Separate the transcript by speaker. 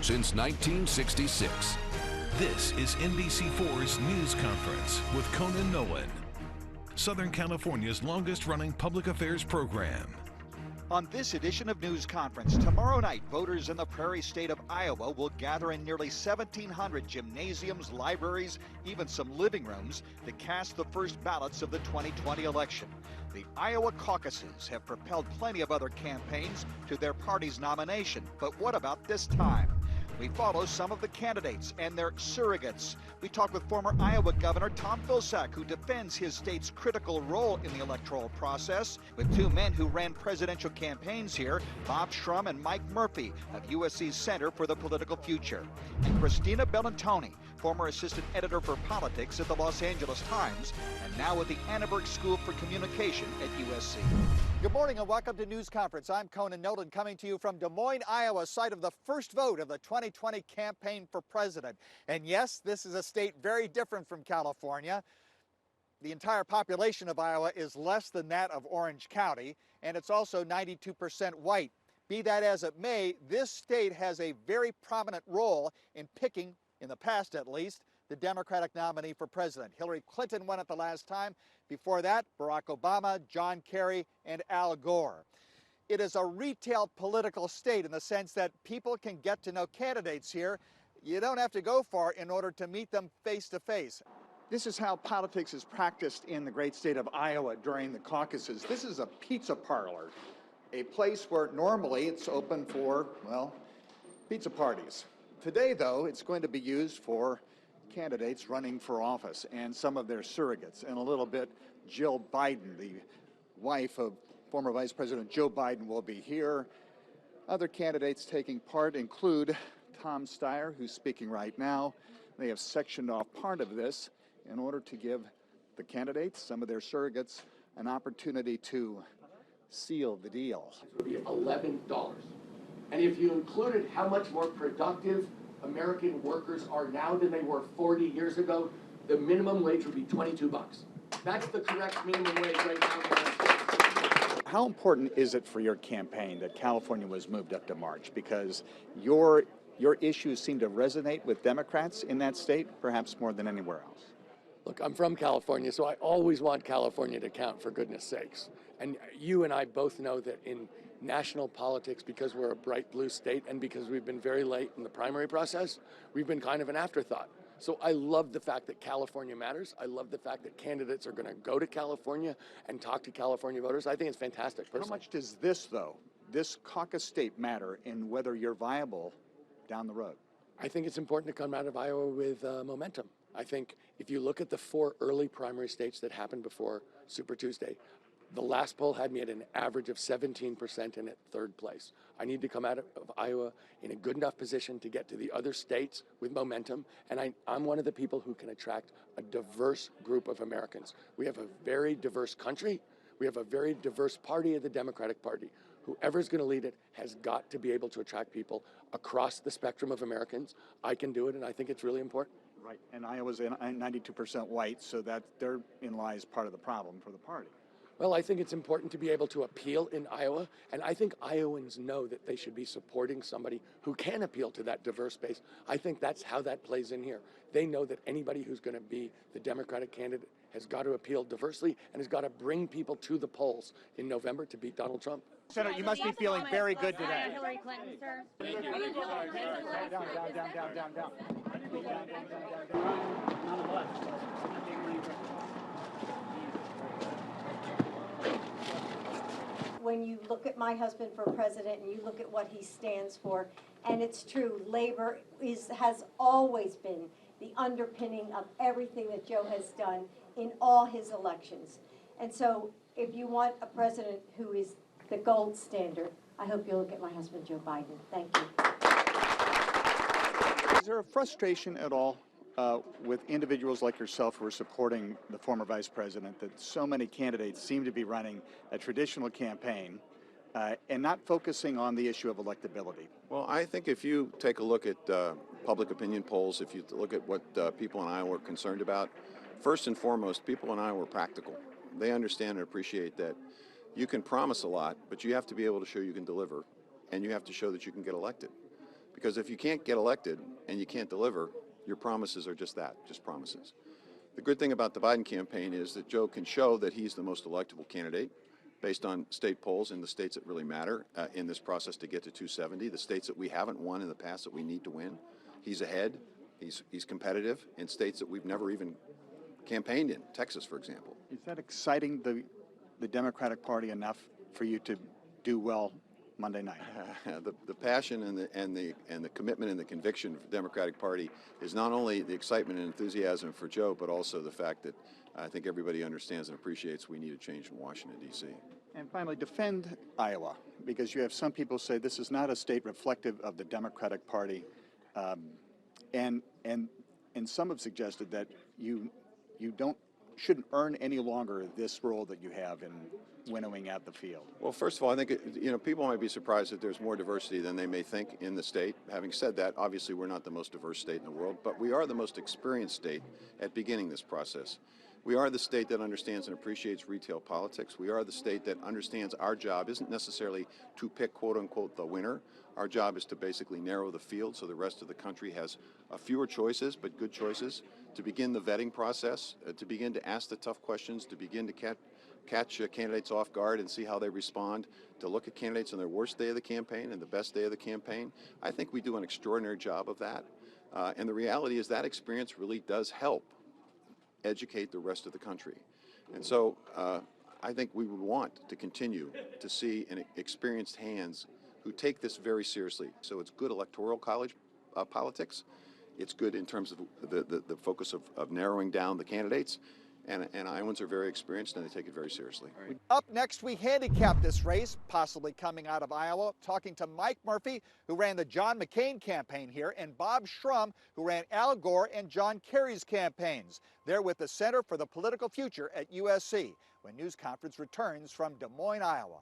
Speaker 1: since 1966.
Speaker 2: This is NBC4's News Conference with Conan Nolan, Southern California's longest-running public affairs program.
Speaker 3: On this edition of News Conference, tomorrow night, voters in the prairie state of Iowa will gather in nearly 1,700 gymnasiums, libraries, even some living rooms to cast the first ballots of the 2020 election. The Iowa caucuses have propelled plenty of other campaigns to their party's nomination. But what about this time? We follow some of the candidates and their surrogates. We talk with former Iowa Governor Tom Vilsack, who defends his state's critical role in the electoral process, with two men who ran presidential campaigns here, Bob Shrum and Mike Murphy of USC's Center for the Political Future. And Christina Bellantoni, former assistant editor for politics at the Los Angeles Times, and now at the Annenberg School for Communication at USC. Good morning and welcome to News Conference. I'm Conan Nolan, coming to you from Des Moines, Iowa, site of the first vote of the 2020 campaign for president. And yes, this is a state very different from California. The entire population of Iowa is less than that of Orange County, and it's also 92% white. Be that as it may, this state has a very prominent role in picking, in the past at least, the Democratic nominee for president. Hillary Clinton won it the last time. Before that, Barack Obama, John Kerry, and Al Gore. It is a retail political state in the sense that people can get to know candidates here. You don't have to go far in order to meet them face to face. This is how politics is practiced in the great state of Iowa during the caucuses. This is a pizza parlor, a place where normally it's open for, well, pizza parties. Today, though, it's going to be used for candidates running for office and some of their surrogates. And a little bit, Jill Biden, the wife of former Vice President Joe Biden, will be here. Other candidates taking part include Tom Steyer, who's speaking right now. They have sectioned off part of this in order to give the candidates, some of their surrogates, an opportunity to seal the deal.
Speaker 4: It would be $11. And if you included how much more productive American workers are now than they were 40 years ago, the minimum wage would be $22. That's the correct minimum wage right now.
Speaker 3: How important is it for your campaign that California was moved up to March? Because your issues seem to resonate with Democrats in that state, perhaps more than anywhere else.
Speaker 4: Look, I'm from California, so I always want California to count, for goodness sakes. And you and I both know that in national politics, because we're a bright blue state and because we've been very late in the primary process, we've been kind of an afterthought. So I love the fact that California matters. I love the fact that candidates are going to go to California and talk to California voters. I think it's fantastic, personally.
Speaker 3: How much does this, though, this caucus state matter in whether you're viable down the road?
Speaker 4: I think it's important to come out of Iowa with momentum. I think if you look at the 4 early primary states that happened before Super Tuesday, the last poll had me at an average of 17% and at 3rd place. I need to come out of Iowa in a good enough position to get to the other states with momentum, and I'm one of the people who can attract a diverse group of Americans. We have a very diverse country. We have a very diverse party, the Democratic Party. Whoever's going to lead it has got to be able to attract people across the spectrum of Americans. I can do it, and I think it's really important.
Speaker 3: Right, and Iowa's 92% white, so that therein lies part of the problem for the party.
Speaker 4: Well, I think it's important to be able to appeal in Iowa, and I think Iowans know that they should be supporting somebody who can appeal to that diverse base. I think that's how that plays in here. They know that anybody who's going to be the Democratic candidate has got to appeal diversely and has got to bring people to the polls in November to beat Donald Trump.
Speaker 3: Senator, you must be feeling very good today.
Speaker 5: Hillary Clinton, sir.
Speaker 3: Down.
Speaker 5: When you look at my husband for president and you look at what he stands for, and it's true, labor has always been the underpinning of everything that Joe has done in all his elections. And so if you want a president who is the gold standard, I hope you'll look at my husband, Joe Biden. Thank you.
Speaker 3: Is there a frustration at all with individuals like yourself who are supporting the former vice president that so many candidates seem to be running a traditional campaign and not focusing on the issue of electability?
Speaker 6: Well, I think if you take a look at public opinion polls, if you look at what people in Iowa are concerned about, first and foremost, people in Iowa are practical. They understand and appreciate that you can promise a lot, but you have to be able to show you can deliver, and you have to show that you can get elected. Because if you can't get elected and you can't deliver, your promises are just that, just promises. The good thing about the Biden campaign is that Joe can show that he's the most electable candidate based on state polls in the states that really matter in this process to get to 270, the states that we haven't won in the past that we need to win. He's ahead. He's competitive in states that we've never even campaigned in, Texas, for example.
Speaker 7: Is that exciting the Democratic Party enough for you to do well Monday night?
Speaker 6: The passion and the commitment and the conviction for the Democratic Party is not only the excitement and enthusiasm for Joe, but also the fact that I think everybody understands and appreciates we need a change in Washington, D.C.
Speaker 7: And finally, defend Iowa, because you have some people say this is not a state reflective of the Democratic Party, and some have suggested that you shouldn't earn any longer this role that you have in winnowing out the field.
Speaker 6: Well, first of all, I think people might be surprised that there's more diversity than they may think in the state. Having said that, obviously we're not the most diverse state in the world, but we are the most experienced state at beginning this process. We are the state that understands and appreciates retail politics. We are the state that understands our job isn't necessarily to pick, quote unquote, the winner. Our job is to basically narrow the field so the rest of the country has fewer choices, but good choices, to begin the vetting process, to begin to ask the tough questions, to begin to catch candidates off guard and see how they respond, to look at candidates on their worst day of the campaign and the best day of the campaign. I think we do an extraordinary job of that. And the reality is that experience really does help educate the rest of the country. And so I think we would want to continue to see experienced hands who take this very seriously. So it's good electoral college politics. It's good in terms of the focus of narrowing down the candidates. And Iowans are very experienced and they take it very seriously.
Speaker 3: Up next, we handicap this race, possibly coming out of Iowa, talking to Mike Murphy, who ran the John McCain campaign here, and Bob Shrum, who ran Al Gore and John Kerry's campaigns. They're with the Center for the Political Future at USC when News Conference returns from Des Moines, Iowa.